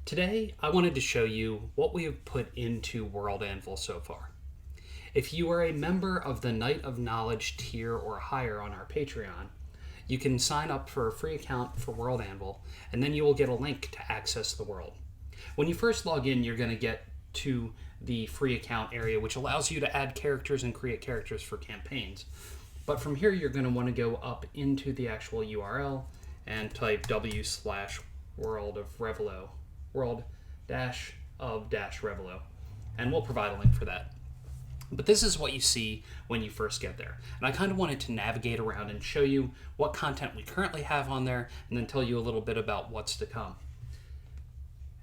Today, I wanted to show you what we have put into World Anvil so far. If you are a member of the Knight of Knowledge tier or higher on our Patreon, you can sign up for a free account for World Anvil, and then you will get a link to access the world. When you first log in, you're going to get to the free account area, which allows you to add characters and create characters for campaigns. But from here, you're going to want to go up into the actual URL and type w/world of Revilo, world-of-Revilo, and we'll provide a link for that. But this is what you see when you first get there. And I kind of wanted to navigate around and show you what content we currently have on there, and then tell you a little bit about what's to come.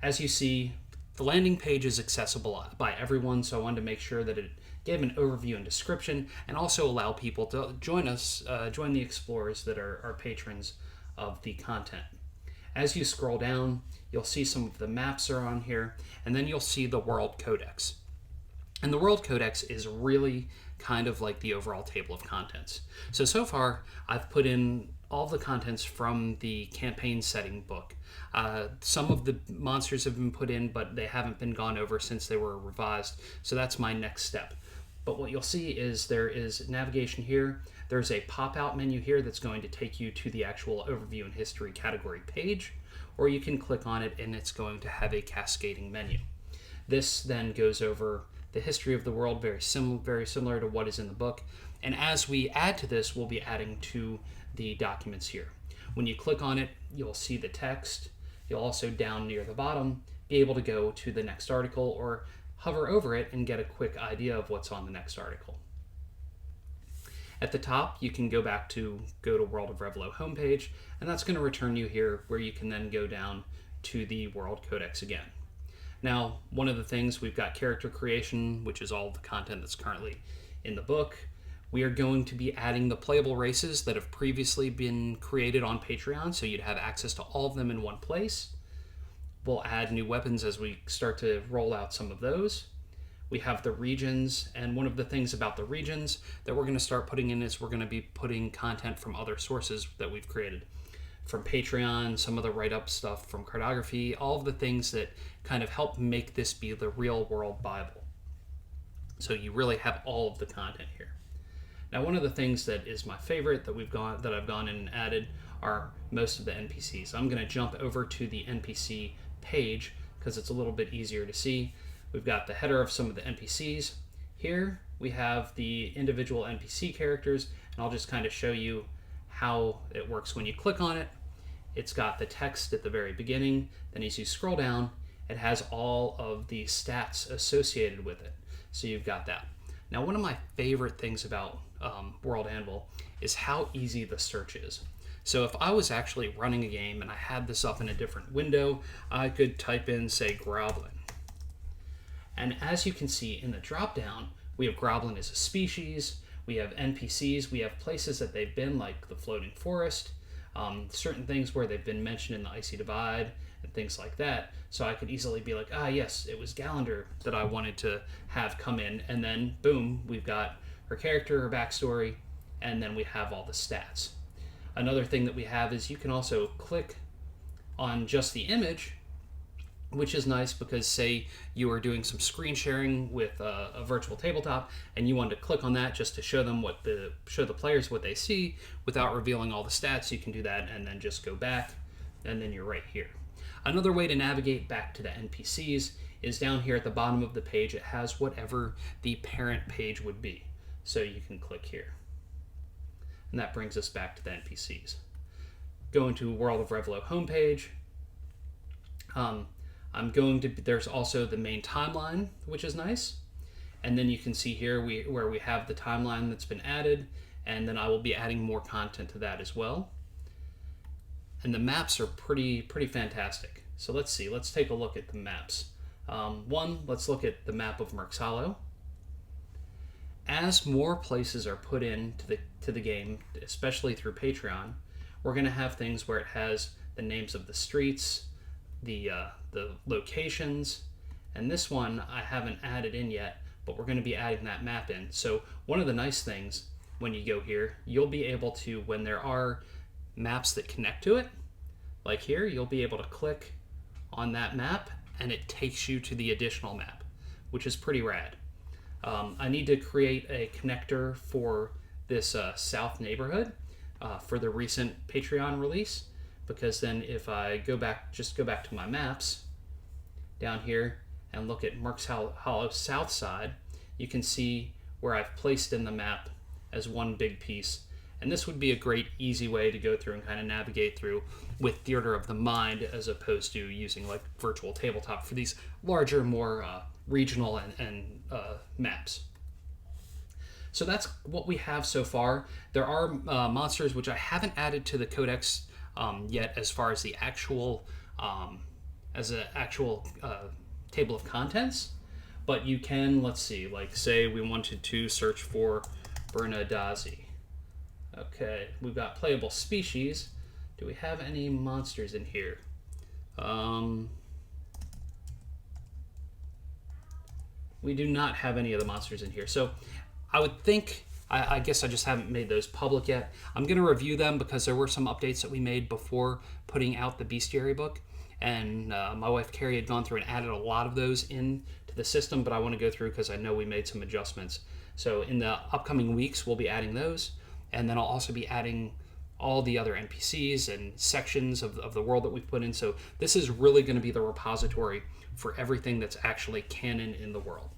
As you see, the landing page is accessible by everyone, so I wanted to make sure that it gave an overview and description, and also allow people to join the explorers that are patrons of the content. As you scroll down, you'll see some of the maps are on here, and then you'll see the World Codex. And the World Codex is really kind of like the overall table of contents. So far, I've put in all the contents from the campaign setting book. Some of the monsters have been put in, but they haven't been gone over since they were revised, so that's my next step. But what you'll see is there is navigation here. There's a pop-out menu here that's going to take you to the actual overview and history category page, or you can click on it and it's going to have a cascading menu. This then goes over the history of the world, very similar to what is in the book. And as we add to this, we'll be adding to the documents here. When you click on it, you'll see the text. You'll also, down near the bottom, be able to go to the next article or hover over it and get a quick idea of what's on the next article. At the top, you can go to World of Revilo homepage, and that's going to return you here where you can then go down to the World Codex again. Now, one of the things, we've got character creation, which is all the content that's currently in the book. We are going to be adding the playable races that have previously been created on Patreon, so you'd have access to all of them in one place. We'll add new weapons as we start to roll out some of those. We have the regions, and one of the things about the regions that we're going to start putting in is we're going to be putting content from other sources that we've created. From Patreon, some of the write-up stuff from cartography, all of the things that kind of help make this be the real world Bible. So you really have all of the content here. Now, one of the things that is my favorite that I've gone in and added are most of the NPCs. I'm going to jump over to the NPC page because it's a little bit easier to see. We've got the header of some of the NPCs. Here we have the individual NPC characters, and I'll just kind of show you how it works. When you click on it, it's got the text at the very beginning. Then as you scroll down, it has all of the stats associated with it. So you've got that. Now, one of my favorite things about World Anvil is how easy the search is. So if I was actually running a game and I had this up in a different window, I could type in, say, Groblin. And as you can see in the drop-down, we have Groblin as a species, we have NPCs, we have places that they've been, like the floating forest, certain things where they've been mentioned in the Icy Divide, and things like that. So I could easily be like, yes, it was Galander that I wanted to have come in, and then boom, we've got her character, her backstory, and then we have all the stats. Another thing that we have is you can also click on just the image, which is nice because, say you are doing some screen sharing with a virtual tabletop and you want to click on that just to show them show the players what they see without revealing all the stats, you can do that and then just go back, and then you're right here. Another way to navigate back to the NPCs is down here at the bottom of the page. It has whatever the parent page would be. So you can click here. And that brings us back to the NPCs. Going to World of Revilo homepage. There's also the main timeline, which is nice. And then you can see here where we have the timeline that's been added, and then I will be adding more content to that as well. And the maps are pretty fantastic. So let's see, let's take a look at the maps. Let's look at the map of Merc's Hollow. As more places are put into the game, especially through Patreon, we're going to have things where it has the names of the streets, the locations, and this one I haven't added in yet, but we're going to be adding that map in. So one of the nice things when you go here, you'll be able to, when there are maps that connect to it, like here, you'll be able to click on that map, and it takes you to the additional map, which is pretty rad. I need to create a connector for this south neighborhood for the recent Patreon release, because then if I go back to my maps down here and look at Merck's Hollow south side, you can see where I've placed in the map as one big piece. And this would be a great, easy way to go through and kind of navigate through with Theater of the Mind, as opposed to using like Virtual Tabletop for these larger, more regional and maps. So that's what we have so far. There are monsters which I haven't added to the codex yet, as far as the actual table of contents. But you can, let's see, like say we wanted to search for Bernadazi. Okay, we've got playable species. Do we have any monsters in here? We do not have any of the monsters in here. So I would think, I guess I just haven't made those public yet. I'm going to review them because there were some updates that we made before putting out the Bestiary book. And my wife Carrie had gone through and added a lot of those into the system, but I want to go through because I know we made some adjustments. So in the upcoming weeks, we'll be adding those. And then I'll also be adding all the other NPCs and sections of the world that we've put in. So this is really going to be the repository for everything that's actually canon in the world.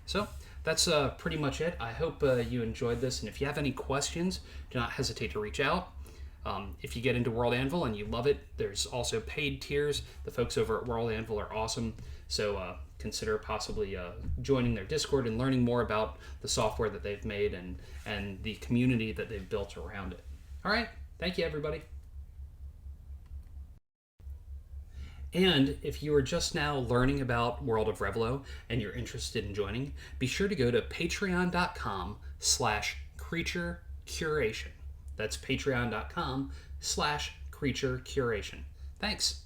So that's pretty much it. I hope you enjoyed this. And if you have any questions, do not hesitate to reach out. If you get into World Anvil and you love it, there's also paid tiers. The folks over at World Anvil are awesome. So consider possibly joining their Discord and learning more about the software that they've made and the community that they've built around it. All right. Thank you, everybody. And if you are just now learning about World of Revilo and you're interested in joining, be sure to go to patreon.com/creaturecuration. That's patreon.com/creaturecuration. Thanks.